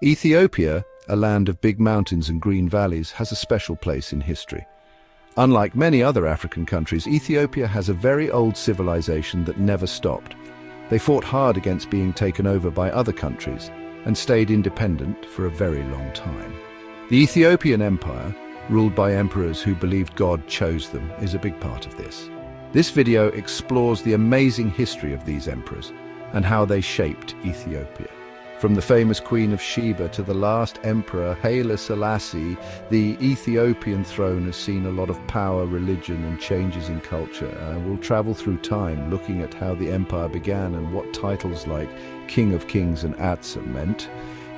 Ethiopia, a land of big mountains and green valleys, has a special place in history. Unlike many other African countries, Ethiopia has a very old civilization that never stopped. They fought hard against being taken over by other countries and stayed independent for a very long time. The Ethiopian Empire, ruled by emperors who believed God chose them, is a big part of this. This video explores the amazing history of these emperors and how they shaped Ethiopia. From the famous Queen of Sheba to the last emperor, Haile Selassie, the Ethiopian throne has seen a lot of power, religion, and changes in culture. We'll travel through time, looking at how the empire began and what titles like King of Kings and Atsa meant.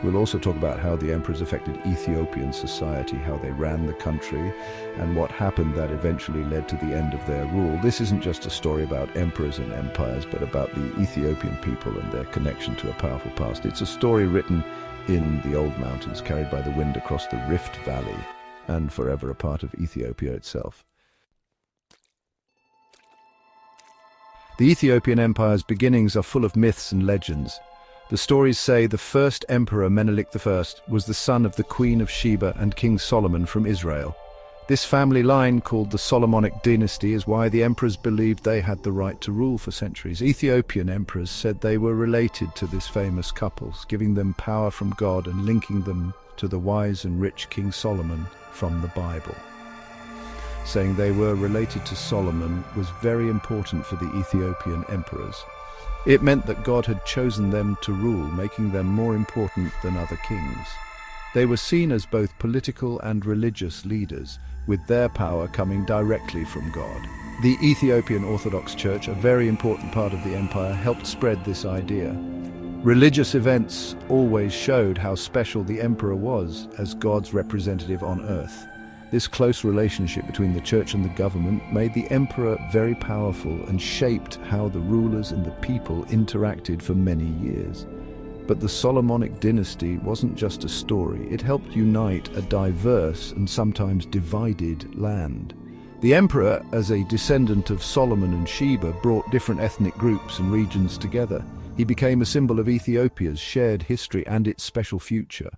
We'll also talk about how the emperors affected Ethiopian society, how they ran the country, and what happened that eventually led to the end of their rule. This isn't just a story about emperors and empires, but about the Ethiopian people and their connection to a powerful past. It's a story written in the old mountains, carried by the wind across the Rift Valley, and forever a part of Ethiopia itself. The Ethiopian Empire's beginnings are full of myths and legends. The stories say the first emperor, Menelik I, was the son of the Queen of Sheba and King Solomon from Israel. This family line, called the Solomonic dynasty, is why the emperors believed they had the right to rule for centuries. Ethiopian emperors said they were related to this famous couple, giving them power from God and linking them to the wise and rich King Solomon from the Bible. Saying they were related to Solomon was very important for the Ethiopian emperors. It meant that God had chosen them to rule, making them more important than other kings. They were seen as both political and religious leaders, with their power coming directly from God. The Ethiopian Orthodox Church, a very important part of the empire, helped spread this idea. Religious events always showed how special the emperor was as God's representative on earth. This close relationship between the church and the government made the emperor very powerful and shaped how the rulers and the people interacted for many years. But the Solomonic dynasty wasn't just a story. It helped unite a diverse and sometimes divided land. The emperor, as a descendant of Solomon and Sheba, brought different ethnic groups and regions together. He became a symbol of Ethiopia's shared history and its special future.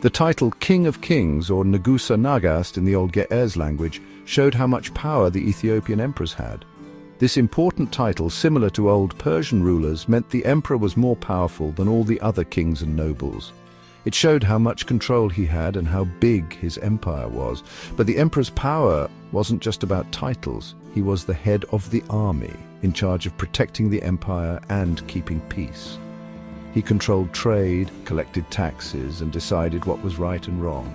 The title King of Kings, or Nagusa Nagast in the old Ge'ez language, showed how much power the Ethiopian emperors had. This important title, similar to old Persian rulers, meant the emperor was more powerful than all the other kings and nobles. It showed how much control he had and how big his empire was. But the emperor's power wasn't just about titles. He was the head of the army, in charge of protecting the empire and keeping peace. He controlled trade, collected taxes, and decided what was right and wrong.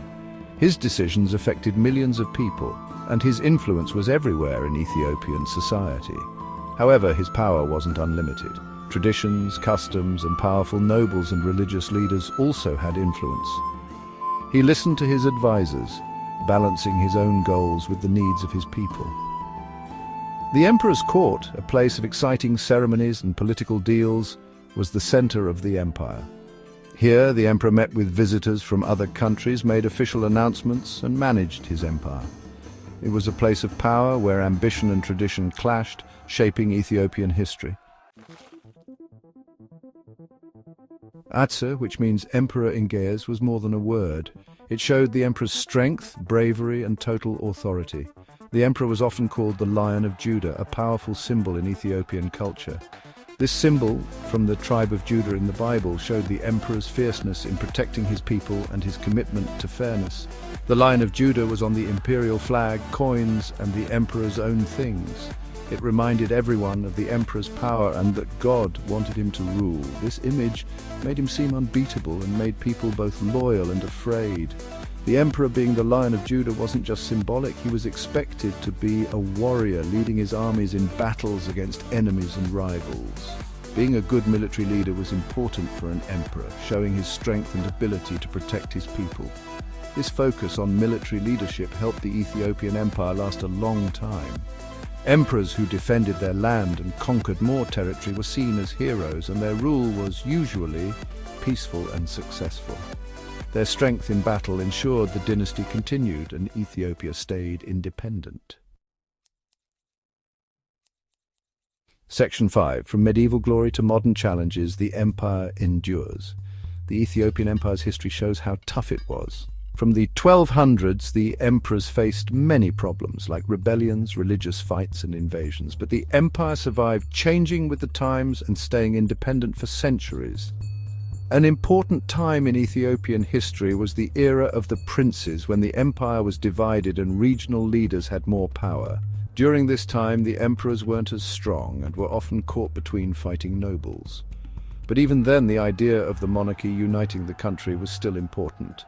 His decisions affected millions of people, and his influence was everywhere in Ethiopian society. However, his power wasn't unlimited. Traditions, customs, and powerful nobles and religious leaders also had influence. He listened to his advisors, balancing his own goals with the needs of his people. The emperor's court, a place of exciting ceremonies and political deals, was the center of the empire. Here, the emperor met with visitors from other countries, made official announcements, and managed his empire. It was a place of power where ambition and tradition clashed, shaping Ethiopian history. Atsa, which means emperor in Ge'ez, was more than a word. It showed the emperor's strength, bravery, and total authority. The emperor was often called the Lion of Judah, a powerful symbol in Ethiopian culture. This symbol, from the tribe of Judah in the Bible, showed the emperor's fierceness in protecting his people and his commitment to fairness. The Lion of Judah was on the imperial flag, coins, and the emperor's own things. It reminded everyone of the emperor's power and that God wanted him to rule. This image made him seem unbeatable and made people both loyal and afraid. The emperor, being the Lion of Judah, wasn't just symbolic. He was expected to be a warrior, leading his armies in battles against enemies and rivals. Being a good military leader was important for an emperor, showing his strength and ability to protect his people. This focus on military leadership helped the Ethiopian Empire last a long time. Emperors who defended their land and conquered more territory were seen as heroes, and their rule was usually peaceful and successful. Their strength in battle ensured the dynasty continued and Ethiopia stayed independent. Section 5. From medieval glory to modern challenges, the empire endures. The Ethiopian Empire's history shows how tough it was. From the 1200s, the emperors faced many problems, like rebellions, religious fights, and invasions, but the empire survived, changing with the times and staying independent for centuries. An important time in Ethiopian history was the era of the princes, when the empire was divided and regional leaders had more power. During this time, the emperors weren't as strong and were often caught between fighting nobles. But even then, the idea of the monarchy uniting the country was still important.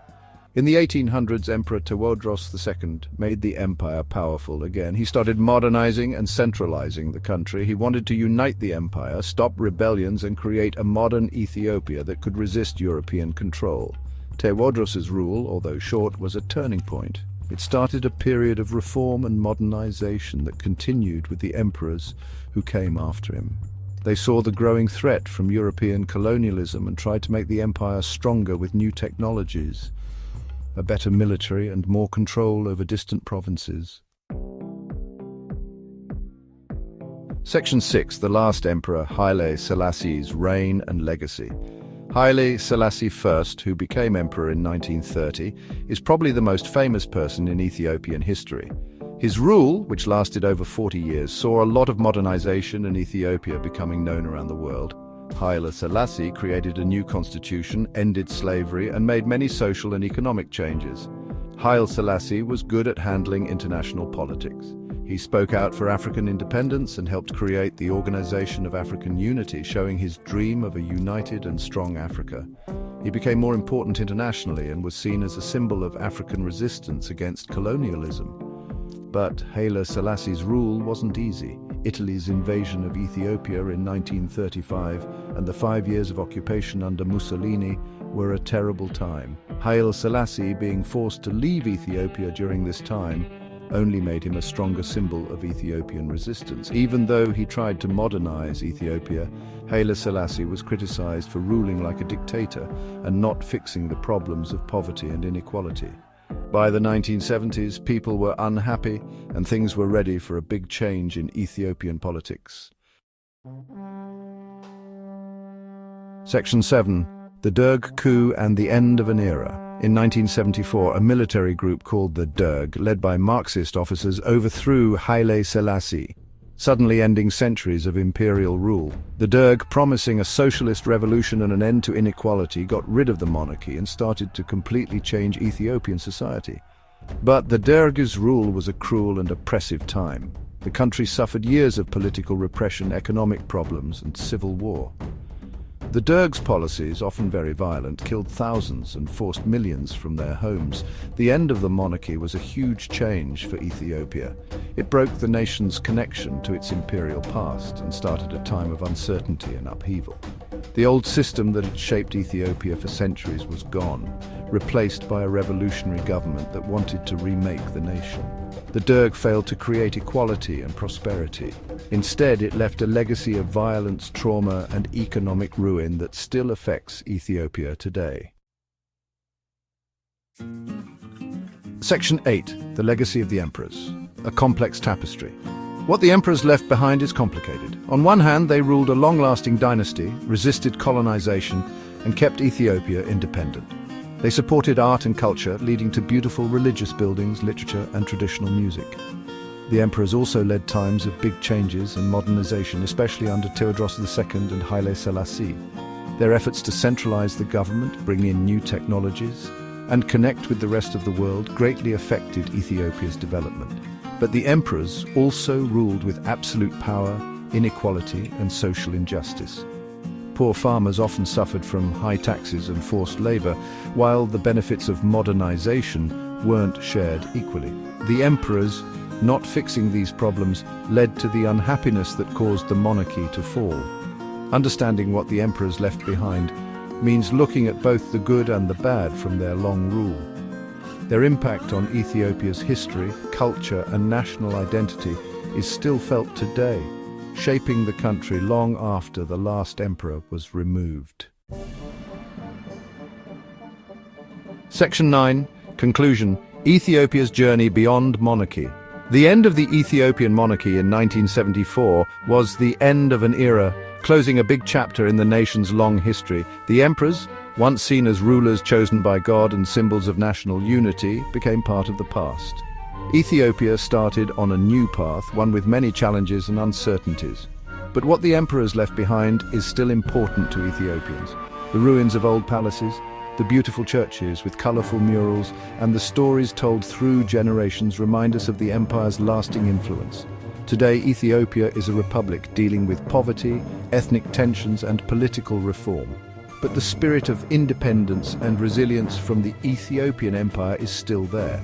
In the 1800s, Emperor Tewodros II made the empire powerful again. He started modernizing and centralizing the country. He wanted to unite the empire, stop rebellions, and create a modern Ethiopia that could resist European control. Tewodros's rule, although short, was a turning point. It started a period of reform and modernization that continued with the emperors who came after him. They saw the growing threat from European colonialism and tried to make the empire stronger with new technologies, a better military, and more control over distant provinces. Section 6. The last emperor, Haile Selassie's reign and legacy. Haile Selassie I, who became emperor in 1930, is probably the most famous person in Ethiopian history. His rule, which lasted over 40 years, saw a lot of modernization and Ethiopia becoming known around the world. Haile Selassie created a new constitution, ended slavery, and made many social and economic changes. Haile Selassie was good at handling international politics. He spoke out for African independence and helped create the Organization of African Unity, showing his dream of a united and strong Africa. He became more important internationally and was seen as a symbol of African resistance against colonialism. But Haile Selassie's rule wasn't easy. Italy's invasion of Ethiopia in 1935 and the 5 years of occupation under Mussolini were a terrible time. Haile Selassie, being forced to leave Ethiopia during this time, only made him a stronger symbol of Ethiopian resistance. Even though he tried to modernize Ethiopia, Haile Selassie was criticized for ruling like a dictator and not fixing the problems of poverty and inequality. By the 1970s, people were unhappy and things were ready for a big change in Ethiopian politics. Section 7. The Derg coup and the end of an era. In 1974, a military group called the Derg, led by Marxist officers, overthrew Haile Selassie, suddenly ending centuries of imperial rule. The Derg, promising a socialist revolution and an end to inequality, got rid of the monarchy and started to completely change Ethiopian society. But the Derg's rule was a cruel and oppressive time. The country suffered years of political repression, economic problems, and civil war. The Derg's policies, often very violent, killed thousands and forced millions from their homes. The end of the monarchy was a huge change for Ethiopia. It broke the nation's connection to its imperial past and started a time of uncertainty and upheaval. The old system that had shaped Ethiopia for centuries was gone, replaced by a revolutionary government that wanted to remake the nation. The Derg failed to create equality and prosperity. Instead, it left a legacy of violence, trauma, and economic ruin that still affects Ethiopia today. Section 8. The Legacy of the Emperors. A complex tapestry. What the emperors left behind is complicated. On one hand, they ruled a long-lasting dynasty, resisted colonization, and kept Ethiopia independent. They supported art and culture, leading to beautiful religious buildings, literature, and traditional music. The emperors also led times of big changes and modernization, especially under Tewodros II and Haile Selassie. Their efforts to centralize the government, bring in new technologies, and connect with the rest of the world greatly affected Ethiopia's development. But the emperors also ruled with absolute power, inequality, and social injustice. Poor farmers often suffered from high taxes and forced labor, while the benefits of modernization weren't shared equally. The emperors, not fixing these problems, led to the unhappiness that caused the monarchy to fall. Understanding what the emperors left behind means looking at both the good and the bad from their long rule. Their impact on Ethiopia's history, culture, and national identity is still felt today, shaping the country long after the last emperor was removed. Section 9. Conclusion. Ethiopia's journey beyond monarchy. The end of the Ethiopian monarchy in 1974 was the end of an era, closing a big chapter in the nation's long history. The emperors, once seen as rulers chosen by God and symbols of national unity, became part of the past. Ethiopia started on a new path, one with many challenges and uncertainties. But what the emperors left behind is still important to Ethiopians. The ruins of old palaces, the beautiful churches with colorful murals, and the stories told through generations remind us of the empire's lasting influence. Today, Ethiopia is a republic dealing with poverty, ethnic tensions, and political reform. But the spirit of independence and resilience from the Ethiopian empire is still there.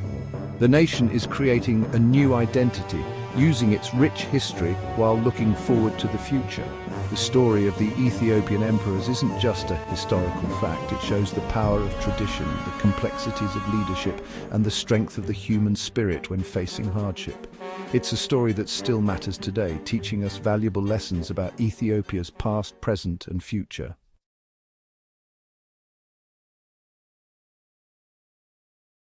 The nation is creating a new identity, using its rich history while looking forward to the future. The story of the Ethiopian emperors isn't just a historical fact. It shows the power of tradition, the complexities of leadership, and the strength of the human spirit when facing hardship. It's a story that still matters today, teaching us valuable lessons about Ethiopia's past, present, and future.